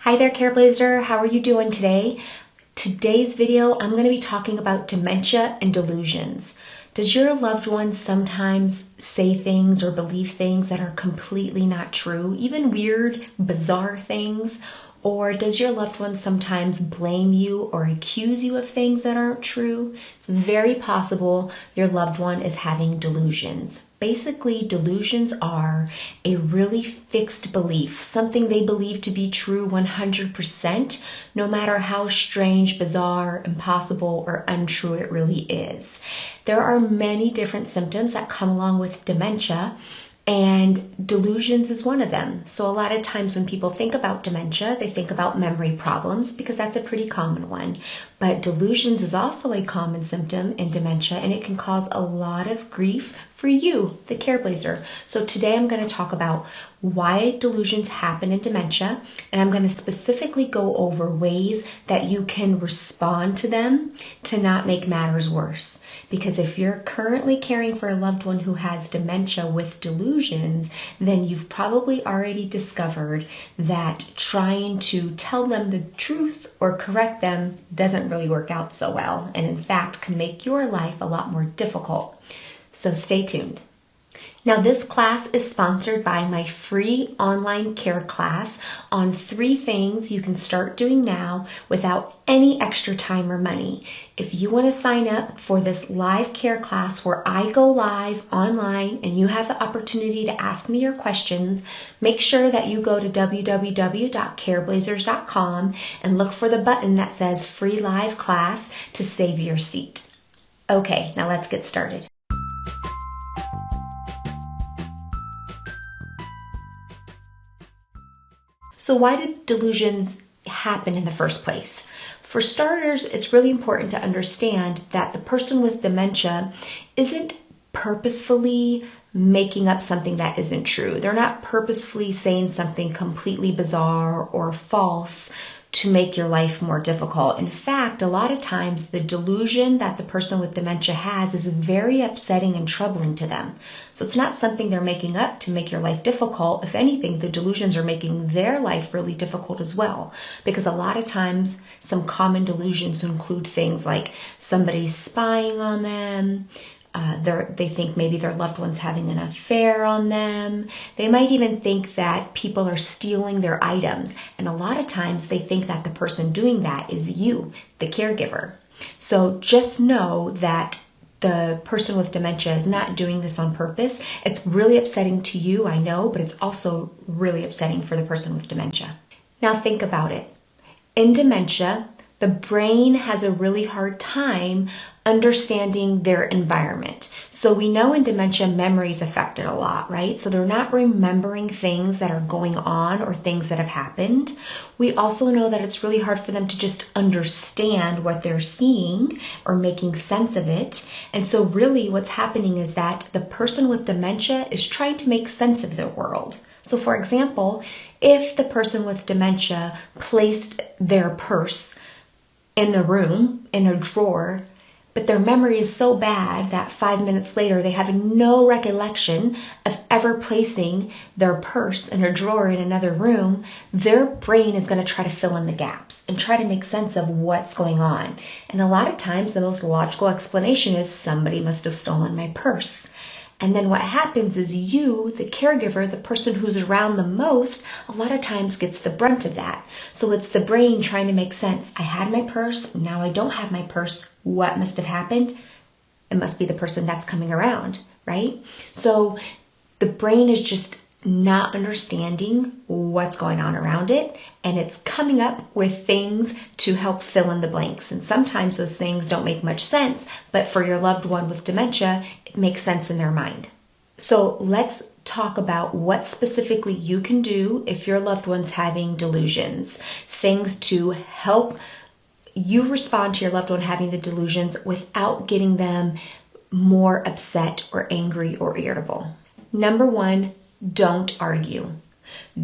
Hi there, Careblazer. How are you doing today? Today's video, I'm going to be talking about dementia and delusions. Does your loved one sometimes say things or believe things that are completely not true, even weird, bizarre things? Or does your loved one sometimes blame you or accuse you of things that aren't true? It's very possible your loved one is having delusions. Basically, delusions are a really fixed belief, something they believe to be true 100%, no matter how strange, bizarre, impossible, or untrue it really is. There are many different symptoms that come along with dementia, and delusions is one of them. So a lot of times when people think about dementia, they think about memory problems because that's a pretty common one. But delusions is also a common symptom in dementia, and it can cause a lot of grief for you, the Careblazer. So today I'm going to talk about why delusions happen in dementia, and I'm going to specifically go over ways that you can respond to them to not make matters worse. Because if you're currently caring for a loved one who has dementia with delusions, then you've probably already discovered that trying to tell them the truth or correct them doesn't really work out so well, and in fact can make your life a lot more difficult. So stay tuned. Now, this class is sponsored by my free online care class on 3 things you can start doing now without any extra time or money. If you want to sign up for this live care class where I go live online and you have the opportunity to ask me your questions, make sure that you go to www.careblazers.com and look for the button that says free live class to save your seat. Okay, now let's get started. So why do delusions happen in the first place? For starters, it's really important to understand that the person with dementia isn't purposefully making up something that isn't true. They're not purposefully saying something completely bizarre or false to make your life more difficult. In fact, a lot of times the delusion that the person with dementia has is very upsetting and troubling to them. So it's not something they're making up to make your life difficult. If anything, the delusions are making their life really difficult as well. Because a lot of times, some common delusions include things like somebody's spying on them, they think maybe their loved one's having an affair on them. They might even think that people are stealing their items. And a lot of times they think that the person doing that is you, the caregiver. So just know that the person with dementia is not doing this on purpose. It's really upsetting to you, I know, but it's also really upsetting for the person with dementia. Now think about it. In dementia, the brain has a really hard time understanding their environment. So we know in dementia, memory is affected a lot, right? So they're not remembering things that are going on or things that have happened. We also know that it's really hard for them to just understand what they're seeing or making sense of it. And so really what's happening is that the person with dementia is trying to make sense of their world. So for example, if the person with dementia placed their purse in a room, in a drawer, but their memory is so bad that 5 minutes later they have no recollection of ever placing their purse in a drawer in another room, their brain is going to try to fill in the gaps and try to make sense of what's going on. And a lot of times the most logical explanation is somebody must have stolen my purse. And then what happens is you, the caregiver, the person who's around the most, a lot of times gets the brunt of that. So it's the brain trying to make sense. I had my purse, now I don't have my purse. What must have happened? It must be the person that's coming around, right? So the brain is just not understanding what's going on around it, and it's coming up with things to help fill in the blanks. And sometimes those things don't make much sense, but for your loved one with dementia, it makes sense in their mind. So let's talk about what specifically you can do if your loved one's having delusions, things to help you respond to your loved one having the delusions without getting them more upset or angry or irritable. Number 1, don't argue.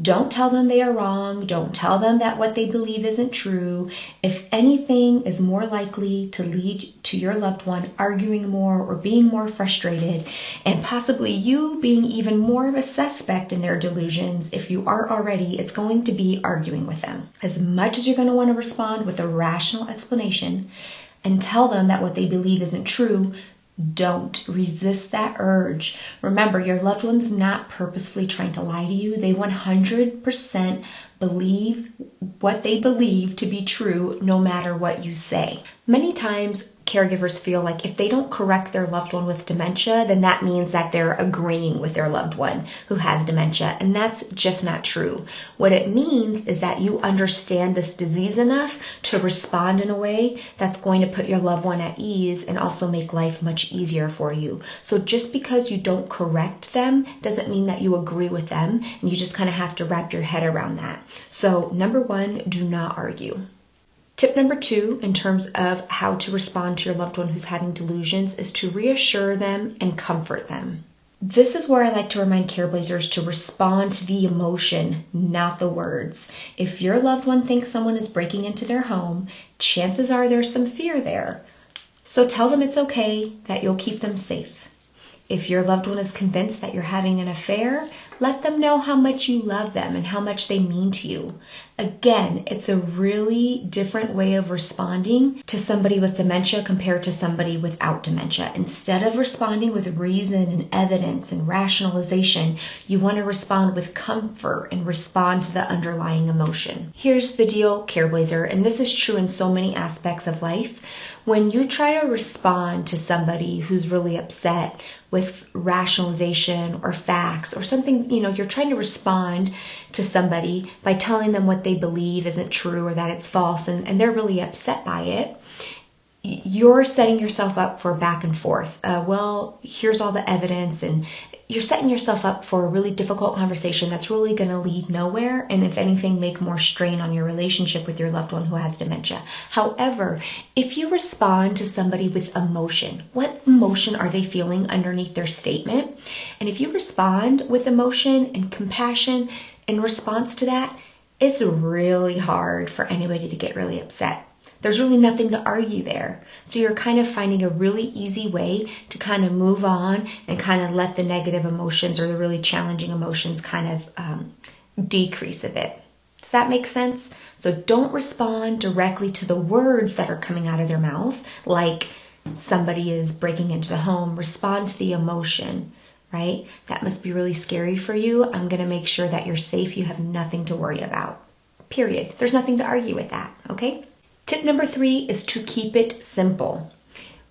Don't tell them they are wrong. Don't tell them that what they believe isn't true. If anything is more likely to lead to your loved one arguing more or being more frustrated, and possibly you being even more of a suspect in their delusions, if you are already, it's going to be arguing with them. As much as you're going to want to respond with a rational explanation and tell them that what they believe isn't true, don't resist that urge. Remember, your loved one's not purposefully trying to lie to you. They 100% believe what they believe to be true, no matter what you say. Many times, caregivers feel like if they don't correct their loved one with dementia, then that means that they're agreeing with their loved one who has dementia, and that's just not true. What it means is that you understand this disease enough to respond in a way that's going to put your loved one at ease and also make life much easier for you. So just because you don't correct them doesn't mean that you agree with them, and you just kind of have to wrap your head around that. So number one, do not argue. Tip number two, in terms of how to respond to your loved one who's having delusions, is to reassure them and comfort them. This is where I like to remind Careblazers to respond to the emotion, not the words. If your loved one thinks someone is breaking into their home, chances are there's some fear there. So tell them it's okay, that you'll keep them safe. If your loved one is convinced that you're having an affair, let them know how much you love them and how much they mean to you. Again, it's a really different way of responding to somebody with dementia compared to somebody without dementia. Instead of responding with reason and evidence and rationalization, you want to respond with comfort and respond to the underlying emotion. Here's the deal, Careblazer, and this is true in so many aspects of life. When you try to respond to somebody who's really upset with rationalization or facts or something, you're trying to respond to somebody by telling them what they believe isn't true or that it's false, and they're really upset by it, you're setting yourself up for back and forth. Well, here's all the evidence, and you're setting yourself up for a really difficult conversation that's really going to lead nowhere, and if anything, make more strain on your relationship with your loved one who has dementia. However, if you respond to somebody with emotion, what emotion are they feeling underneath their statement? And if you respond with emotion and compassion in response to that, it's really hard for anybody to get really upset. There's really nothing to argue there. So you're kind of finding a really easy way to kind of move on and kind of let the negative emotions or the really challenging emotions kind of decrease a bit. Does that make sense? So don't respond directly to the words that are coming out of their mouth, like somebody is breaking into the home. Respond to the emotion, right? That must be really scary for you. I'm going to make sure that you're safe. You have nothing to worry about. Period. There's nothing to argue with that, okay? Tip number three is to keep it simple.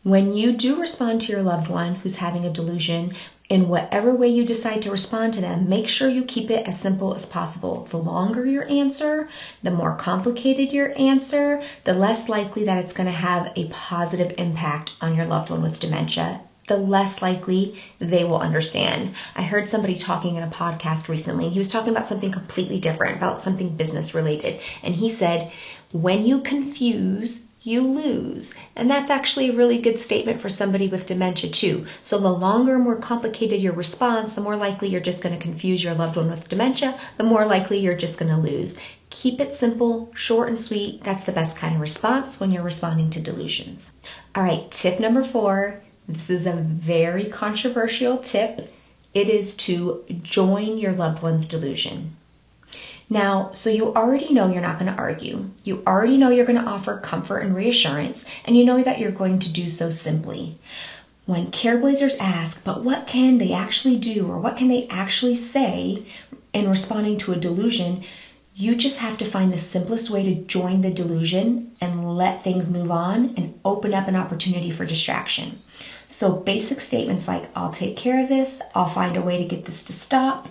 When you do respond to your loved one who's having a delusion, in whatever way you decide to respond to them, make sure you keep it as simple as possible. The longer your answer, the more complicated your answer, the less likely that it's going to have a positive impact on your loved one with dementia, the less likely they will understand. I heard somebody talking in a podcast recently, and he was talking about something completely different, about something business related. And he said, when you confuse, you lose. And that's actually a really good statement for somebody with dementia too. So the longer and more complicated your response, the more likely you're just going to confuse your loved one with dementia, the more likely you're just going to lose. Keep it simple, short and sweet. That's the best kind of response when you're responding to delusions. All right, tip number 4. This is a very controversial tip. It is to join your loved one's delusion. Now, so you already know you're not going to argue. You already know you're going to offer comfort and reassurance, and you know that you're going to do so simply. When Careblazers ask, but what can they actually do, or what can they actually say in responding to a delusion, you just have to find the simplest way to join the delusion and let things move on and open up an opportunity for distraction. So basic statements like, I'll take care of this, I'll find a way to get this to stop,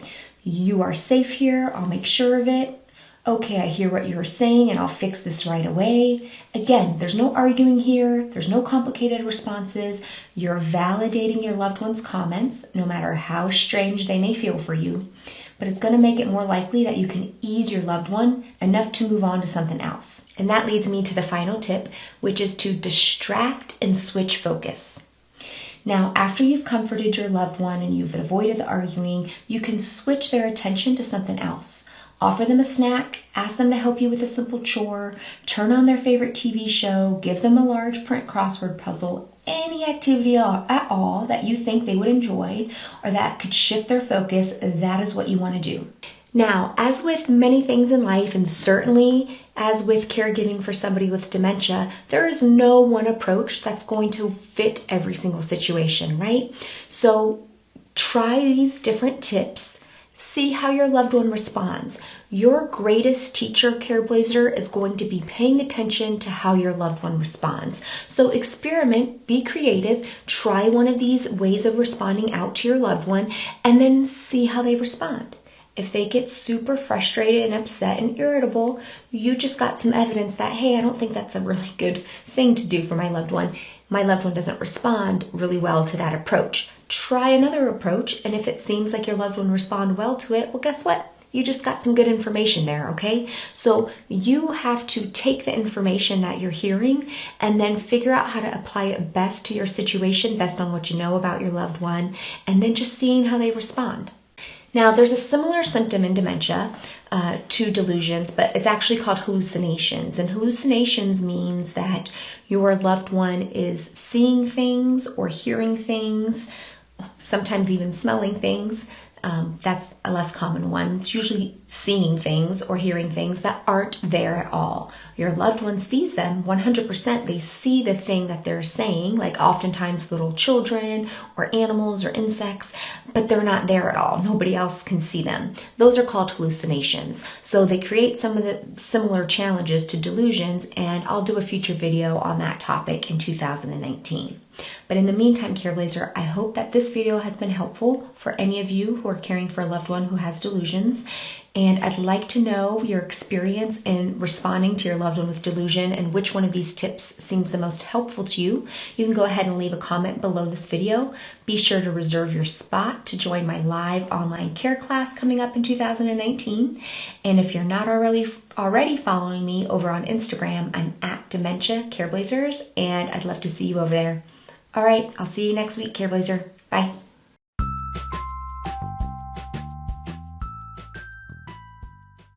you are safe here, I'll make sure of it, okay, I hear what you're saying and I'll fix this right away. Again, there's no arguing here, there's no complicated responses, you're validating your loved one's comments, no matter how strange they may feel for you, but it's going to make it more likely that you can ease your loved one enough to move on to something else. And that leads me to the final tip, which is to distract and switch focus. Now, after you've comforted your loved one and you've avoided the arguing, you can switch their attention to something else. Offer them a snack, ask them to help you with a simple chore, turn on their favorite TV show, give them a large print crossword puzzle, any activity at all that you think they would enjoy or that could shift their focus. That is what you want to do. Now, as with many things in life, and certainly as with caregiving for somebody with dementia, there is no one approach that's going to fit every single situation, right? So try these different tips. See how your loved one responds. Your greatest teacher, Careblazer, is going to be paying attention to how your loved one responds. So experiment, be creative, try one of these ways of responding out to your loved one, and then see how they respond. If they get super frustrated and upset and irritable, you just got some evidence that, hey, I don't think that's a really good thing to do for my loved one. My loved one doesn't respond really well to that approach. Try another approach, and if it seems like your loved one respond well to it, well, guess what? You just got some good information there, okay? So you have to take the information that you're hearing and then figure out how to apply it best to your situation, best on what you know about your loved one, and then just seeing how they respond. Now, there's a similar symptom in dementia to delusions, but it's actually called hallucinations. And hallucinations means that your loved one is seeing things or hearing things, sometimes even smelling things. That's a less common one. It's usually seeing things or hearing things that aren't there at all. Your loved one sees them 100%. They see the thing that they're saying, like oftentimes little children or animals or insects, but they're not there at all. Nobody else can see them. Those are called hallucinations. So they create some of the similar challenges to delusions, and I'll do a future video on that topic in 2019. But in the meantime, Careblazer, I hope that this video has been helpful for any of you who are caring for a loved one who has delusions. And I'd like to know your experience in responding to your loved one with delusion and which one of these tips seems the most helpful to you. You can go ahead and leave a comment below this video. Be sure to reserve your spot to join my live online care class coming up in 2019. And if you're not already following me over on Instagram, I'm at Dementia Careblazers, and I'd love to see you over there. All right, I'll see you next week, Careblazer. Bye.